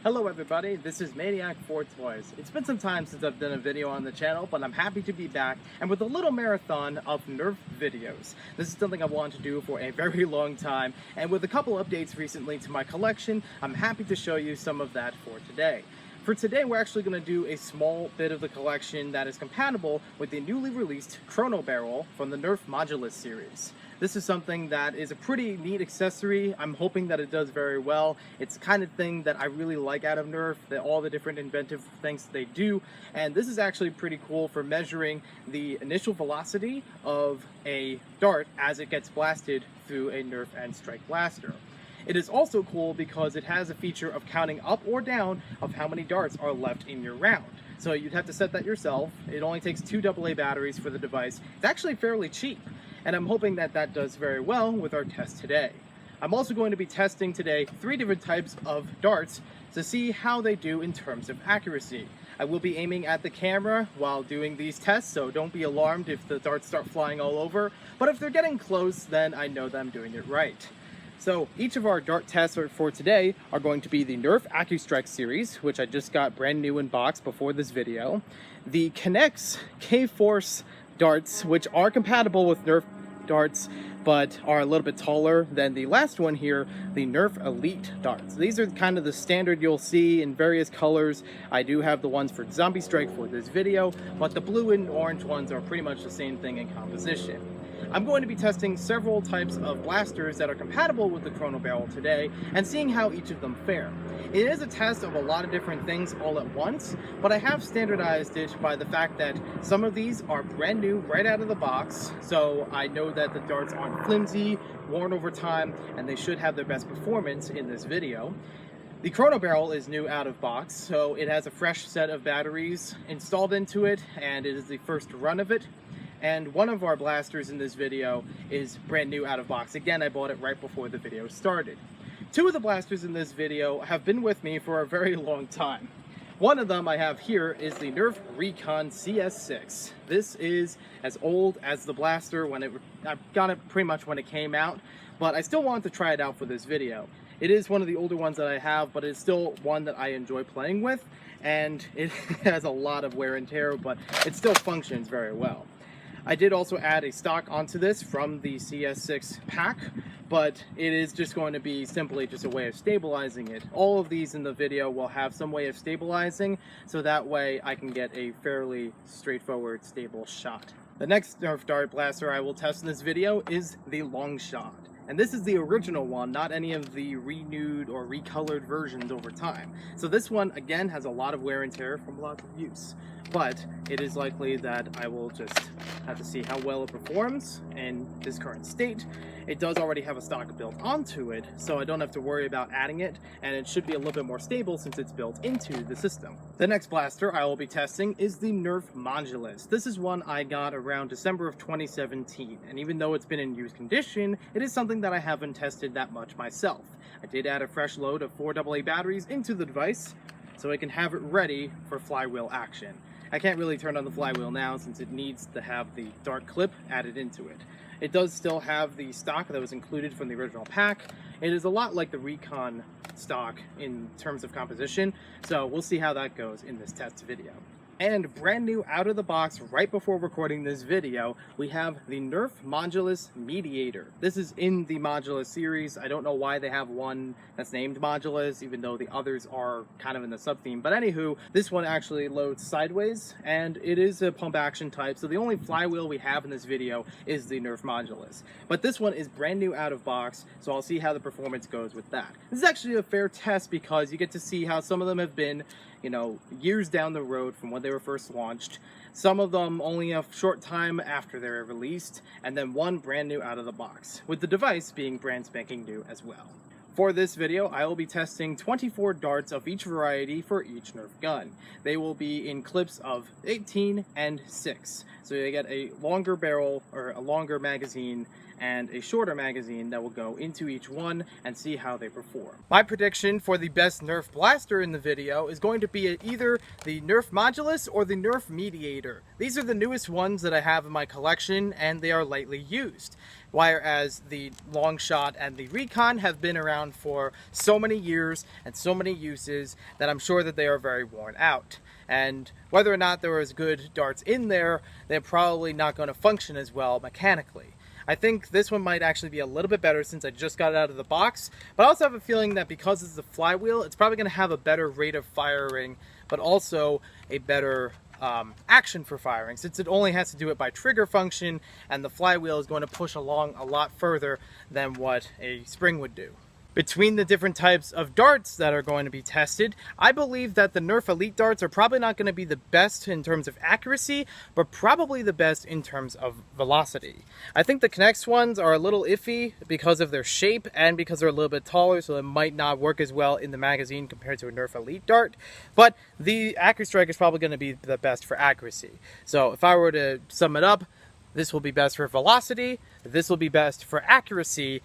Hello everybody, this is Maniac4Toys. It's been some time since I've done a video on the channel, but I'm happy to be back and with a little marathon of NERF videos. This is something I've wanted to do for a very long time, and with a couple updates recently to my collection, I'm happy to show you some of that for today. For today, we're actually going to do a small bit of the collection that is compatible with the newly released Chrono Barrel from the NERF Modulus series. This is something that is a pretty neat accessory. I'm hoping that it does very well. It's the kind of thing that I really like out of NERF, all the different inventive things they do. And this is actually pretty cool for measuring the initial velocity of a dart as it gets blasted through a NERF and Strike blaster. It is also cool because it has a feature of counting up or down of how many darts are left in your round. So you'd have to set that yourself. It only takes 2 AA batteries for the device. It's actually fairly cheap, and I'm hoping that that does very well with our test today. I'm also going to be testing today 3 different types of darts to see how they do in terms of accuracy. I will be aiming at the camera while doing these tests, so don't be alarmed if the darts start flying all over, but if they're getting close, then I know that I'm doing it right. So each of our dart tests for today are going to be the NERF AccuStrike series, which I just got brand new in box before this video, the Kinex K-Force darts, which are compatible with NERF darts, but are a little bit taller than the last one here, the NERF Elite darts. These are kind of the standard you'll see in various colors. I do have the ones for Zombie Strike for this video, but the blue and orange ones are pretty much the same thing in composition. I'm going to be testing several types of blasters that are compatible with the Chrono Barrel today and seeing how each of them fare. It is a test of a lot of different things all at once, but I have standardized it by the fact that some of these are brand new right out of the box, so I know that the darts aren't flimsy, worn over time, and they should have their best performance in this video. The Chrono Barrel is new out of box, so it has a fresh set of batteries installed into it, and it is the first run of it. And one of our blasters in this video is brand new out of box. Again, I bought it right before the video started. 2 of the blasters in this video have been with me for a very long time. One of them I have here is the NERF Recon CS6. This is as old as the blaster I got it pretty much when it came out, but I still wanted to try it out for this video. It is one of the older ones that I have, but it's still one that I enjoy playing with, and it has a lot of wear and tear, but it still functions very well. I did also add a stock onto this from the CS6 pack, but it is just going to be simply just a way of stabilizing it. All of these in the video will have some way of stabilizing, so that way I can get a fairly straightforward, stable shot. The next NERF dart blaster I will test in this video is the Long Shot. And this is the original one, not any of the renewed or recolored versions over time. So this one, again, has a lot of wear and tear from lots of use. But it is likely that I will just have to see how well it performs in this current state. It does already have a stock built onto it, so I don't have to worry about adding it, and it should be a little bit more stable since it's built into the system. The next blaster I will be testing is the NERF Modulus. This is one I got around December of 2017, and even though it's been in used condition, it is something that I haven't tested that much myself. I did add a fresh load of 4 AA batteries into the device, so I can have it ready for flywheel action. I can't really turn on the flywheel now since it needs to have the dart clip added into it. It does still have the stock that was included from the original pack. It is a lot like the Recon stock in terms of composition, so we'll see how that goes in this test video. And brand new out of the box right before recording this video, we have the NERF Modulus Mediator. This is in the Modulus series. I don't know why they have one that's named Modulus, even though the others are kind of in the sub-theme. But anywho, this one actually loads sideways, and it is a pump action type, so the only flywheel we have in this video is the NERF Modulus. But this one is brand new out of box, so I'll see how the performance goes with that. This is actually a fair test because you get to see how some of them have been, you know, years down the road from when they were first launched. Some of them only a short time after they were released, and then one brand new out of the box, with the device being brand spanking new as well. For this video, I will be testing 24 darts of each variety for each NERF gun. They will be in clips of 18 and 6. So you get a longer barrel, or a longer magazine, and a shorter magazine that will go into each one and see how they perform. My prediction for the best Nerf blaster in the video is going to be either the Nerf Modulus or the Nerf Mediator. These are the newest ones that I have in my collection, and they are lightly used. Whereas the Longshot and the Recon have been around for so many years and so many uses that I'm sure that they are very worn out. And whether or not there was good darts in there, they're probably not going to function as well mechanically. I think this one might actually be a little bit better since I just got it out of the box, but I also have a feeling that because it's a flywheel, it's probably going to have a better rate of firing, but also a better action for firing, since it only has to do it by trigger function, and the flywheel is going to push along a lot further than what a spring would do. Between the different types of darts that are going to be tested, I believe that the Nerf Elite darts are probably not going to be the best in terms of accuracy, but probably the best in terms of velocity. I think the K'NEX ones are a little iffy because of their shape and because they're a little bit taller, so it might not work as well in the magazine compared to a Nerf Elite dart, but the AccuStrike is probably going to be the best for accuracy. So if I were to sum it up, this will be best for velocity, this will be best for accuracy,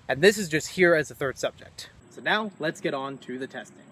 and this is just here as a third subject. So now, let's get on to the testing.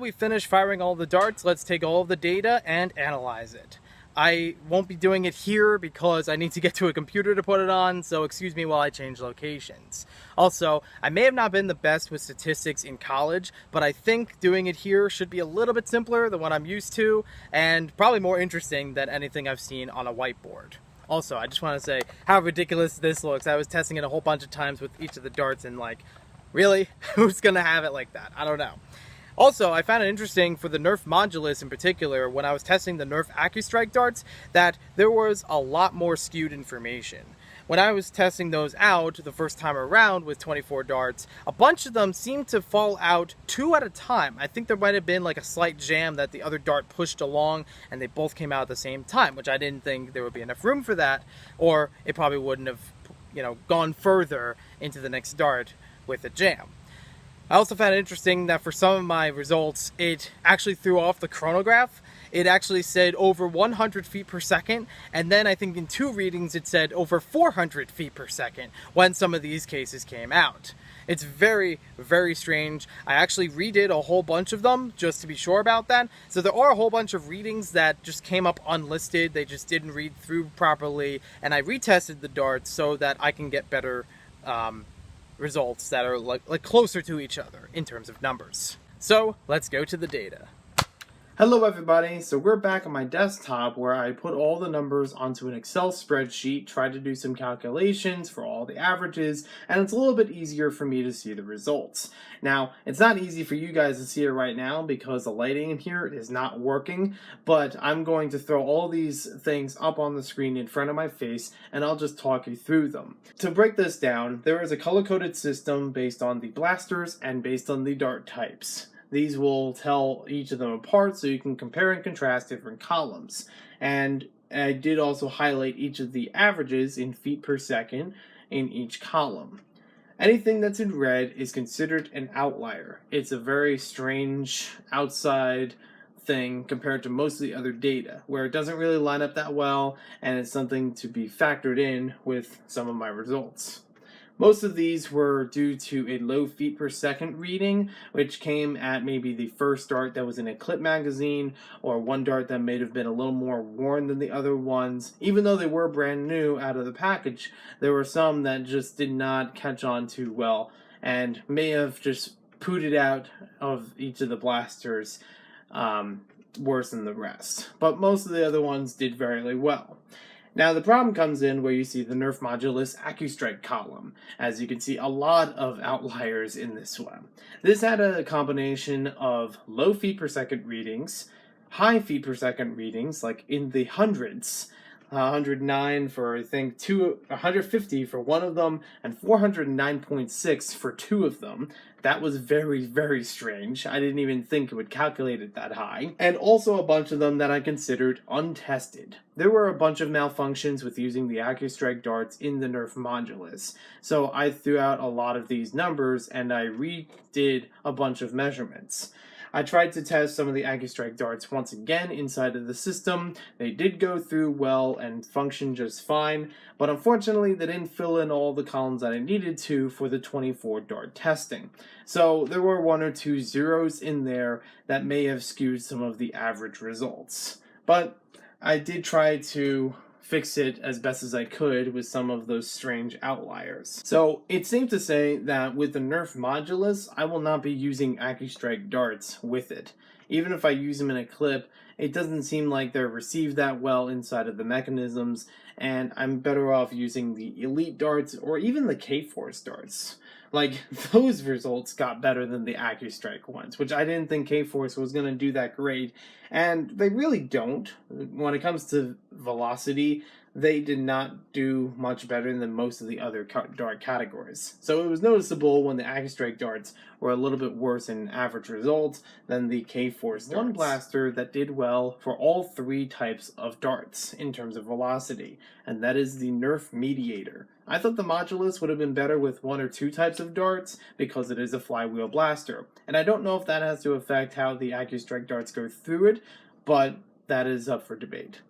we finish firing all the darts, let's take all of the data and analyze it. I won't be doing it here because I need to get to a computer to put it on, so excuse me while I change locations. Also, I may have not been the best with statistics in college, but I think doing it here should be a little bit simpler than what I'm used to, and probably more interesting than anything I've seen on a whiteboard. Also, I just want to say how ridiculous this looks. I was testing it a whole bunch of times with each of the darts and like, really? Who's gonna have it like that? I don't know. Also, I found it interesting for the NERF modulus in particular, when I was testing the NERF AccuStrike darts, that there was a lot more skewed information. When I was testing those out the first time around with 24 darts, a bunch of them seemed to fall out 2 at a time. I think there might have been like a slight jam that the other dart pushed along and they both came out at the same time, which I didn't think there would be enough room for that, or it probably wouldn't have, gone further into the next dart with a jam. I also found it interesting that for some of my results, it actually threw off the chronograph. It actually said over 100 feet per second, and then I think in 2 readings it said over 400 feet per second when some of these cases came out. It's very, very strange. I actually redid a whole bunch of them just to be sure about that. So there are a whole bunch of readings that just came up unlisted. They just didn't read through properly, and I retested the darts so that I can get better results that are like closer to each other in terms of numbers. So let's go to the data. Hello everybody, so we're back on my desktop where I put all the numbers onto an Excel spreadsheet, tried to do some calculations for all the averages, and it's a little bit easier for me to see the results. Now, it's not easy for you guys to see it right now because the lighting in here is not working, but I'm going to throw all these things up on the screen in front of my face and I'll just talk you through them. To break this down, there is a color-coded system based on the blasters and based on the dart types. These will tell each of them apart so you can compare and contrast different columns. And I did also highlight each of the averages in feet per second in each column. Anything that's in red is considered an outlier. It's a very strange outside thing compared to most of the other data, where it doesn't really line up that well, and it's something to be factored in with some of my results. Most of these were due to a low feet per second reading, which came at maybe the first dart that was in a clip magazine, or one dart that may have been a little more worn than the other ones. Even though they were brand new out of the package, there were some that just did not catch on too well, and may have just pooted out of each of the blasters worse than the rest. But most of the other ones did very well. Now the problem comes in where you see the NERF modulus AccuStrike column. As you can see, a lot of outliers in this one. This had a combination of low feet per second readings, high feet per second readings, like in the hundreds, 109 for I think 150 for one of them, and 409.6 for 2 of them. That was very, very strange. I didn't even think it would calculate it that high. And also a bunch of them that I considered untested. There were a bunch of malfunctions with using the AccuStrike darts in the NERF modulus. So I threw out a lot of these numbers and I redid a bunch of measurements. I tried to test some of the AccuStrike darts once again inside of the system. They did go through well and function just fine, but unfortunately they didn't fill in all the columns that I needed to for the 24 dart testing. So there were 1 or 2 zeros in there that may have skewed some of the average results. But I did try to fix it as best as I could with some of those strange outliers. So it's safe to say that with the NERF modulus, I will not be using AccuStrike darts with it. Even if I use them in a clip, it doesn't seem like they're received that well inside of the mechanisms, and I'm better off using the Elite darts or even the K-Force darts. Like, those results got better than the AccuStrike ones, which I didn't think K-Force was going to do that great, and they really don't. When it comes to velocity, they did not do much better than most of the other dart categories. So it was noticeable when the AccuStrike darts were a little bit worse in average results than the K-Force darts. One blaster that did well for all 3 types of darts in terms of velocity, and that is the NERF Mediator. I thought the modulus would have been better with 1 or 2 types of darts because it is a flywheel blaster. And I don't know if that has to affect how the AccuStrike darts go through it, but that is up for debate.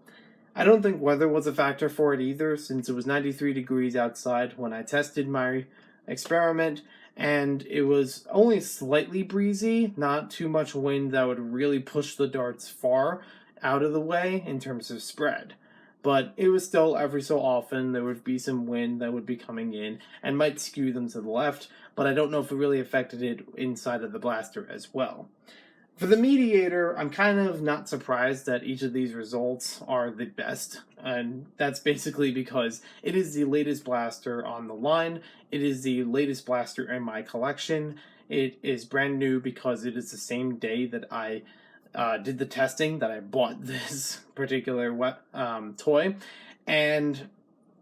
I don't think weather was a factor for it either, since it was 93 degrees outside when I tested my experiment, and it was only slightly breezy, not too much wind that would really push the darts far out of the way in terms of spread. But it was still, every so often there would be some wind that would be coming in and might skew them to the left, but I don't know if it really affected it inside of the blaster as well. For the mediator, I'm kind of not surprised that each of these results are the best, and that's basically because it is the latest blaster on the line. It is the latest blaster in my collection. It is brand new because it is the same day that I did the testing that I bought this particular toy, and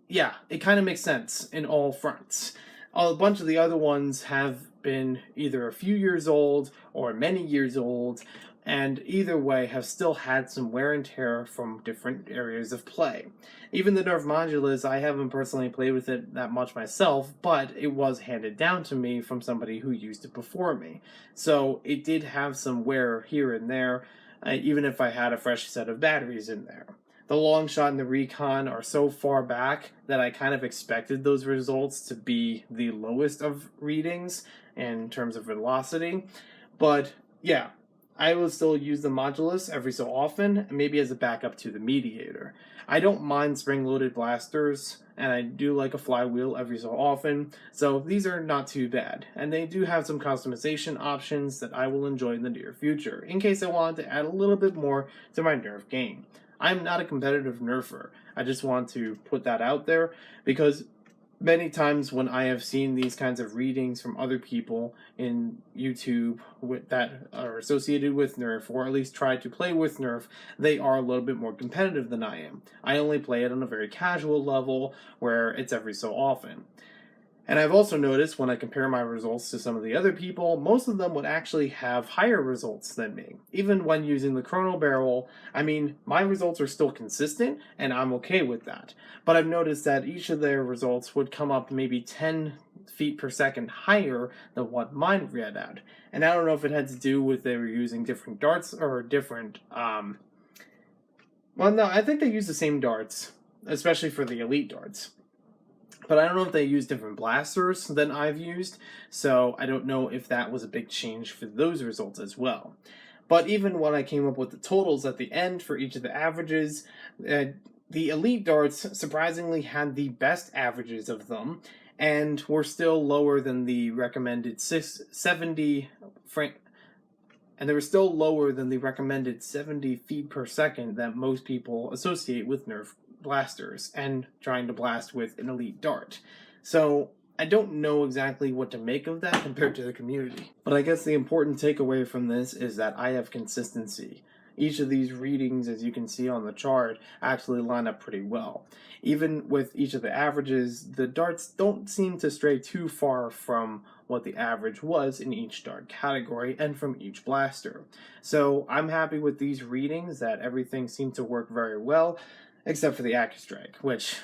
yeah, it kind of makes sense in all fronts. A bunch of the other ones have been either a few years old or many years old, and either way have still had some wear and tear from different areas of play. Even the NERF Modulus, I haven't personally played with it that much myself, but it was handed down to me from somebody who used it before me. So it did have some wear here and there, even if I had a fresh set of batteries in there. The long shot and the recon are so far back that I kind of expected those results to be the lowest of readings in terms of velocity. But yeah, I will still use the Modulus every so often, maybe as a backup to the mediator. I don't mind spring-loaded blasters, and I do like a flywheel every so often, so these are not too bad. And they do have some customization options that I will enjoy in the near future, in case I wanted to add a little bit more to my NERF game. I'm not a competitive nerfer. I just want to put that out there, because many times when I have seen these kinds of readings from other people in YouTube that are associated with NERF, or at least try to play with NERF, they are a little bit more competitive than I am. I only play it on a very casual level where it's every so often. And I've also noticed when I compare my results to some of the other people, most of them would actually have higher results than me. Even when using the Chrono Barrel, I mean, my results are still consistent, and I'm okay with that. But I've noticed that each of their results would come up maybe 10 feet per second higher than what mine read out. And I don't know if it had to do with they were using different darts or different, well, no, I think they use the same darts, especially for the elite darts. But I don't know if they use different blasters than I've used, so I don't know if that was a big change for those results as well. But even when I came up with the totals at the end for each of the averages, the elite darts surprisingly had the best averages of them, and were still lower than the recommended 70 and they were still lower than the recommended 70 feet per second that most people associate with NERF blasters and trying to blast with an elite dart. So I don't know exactly what to make of that compared to the community. But I guess the important takeaway from this is that I have consistency. Each of these readings, as you can see on the chart, actually line up pretty well. Even with each of the averages, the darts don't seem to stray too far from what the average was in each dart category and from each blaster. So I'm happy with these readings, that everything seemed to work very well, except for the AccuStrike, which,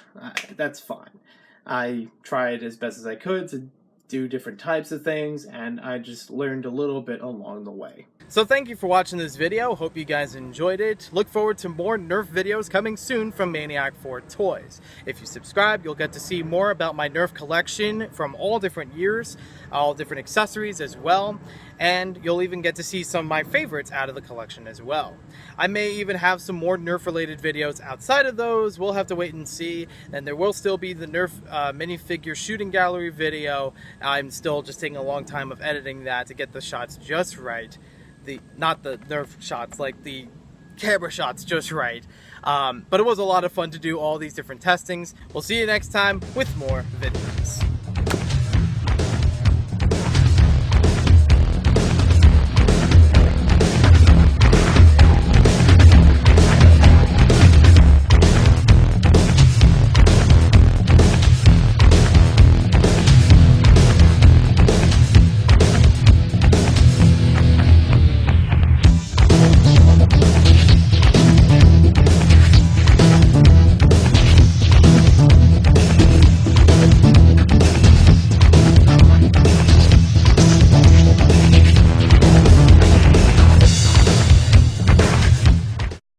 that's fine. I tried as best as I could to do different types of things, and I just learned a little bit along the way. So thank you for watching this video. Hope you guys enjoyed it. Look forward to more NERF videos coming soon from Maniac4Toys. If you subscribe, you'll get to see more about my NERF collection from all different years, all different accessories as well, and you'll even get to see some of my favorites out of the collection as well. I may even have some more NERF related videos outside of those. We'll have to wait and see. And there will still be the NERF minifigure shooting gallery video. I'm still just taking a long time of editing that to get the shots just right. Not the NERF shots, like the camera shots just right. But it was a lot of fun to do all these different testings. We'll see you next time with more videos.